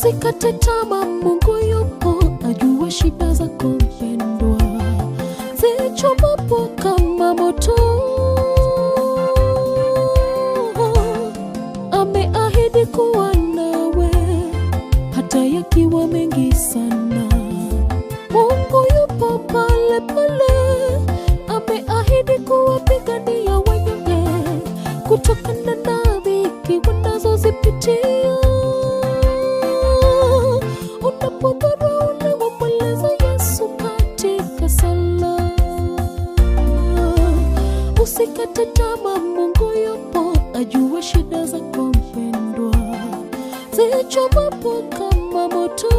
Usikate tamaa, Mungu yupo, ajua shida zako mpendwa. Zichomapo kama moto, ameahidi kuwa nawe hata yakiwa mengi sana. Mungu yupo pale pale, ameahidi kuwapigania wanyonge kutokana na dhiki wanazozipitia. Unapodharau unamwomboleza Yesu katika sala. Usikate tamaa, Mungu yupo, ajua shida zako mpendwa. Zichomapo kama moto,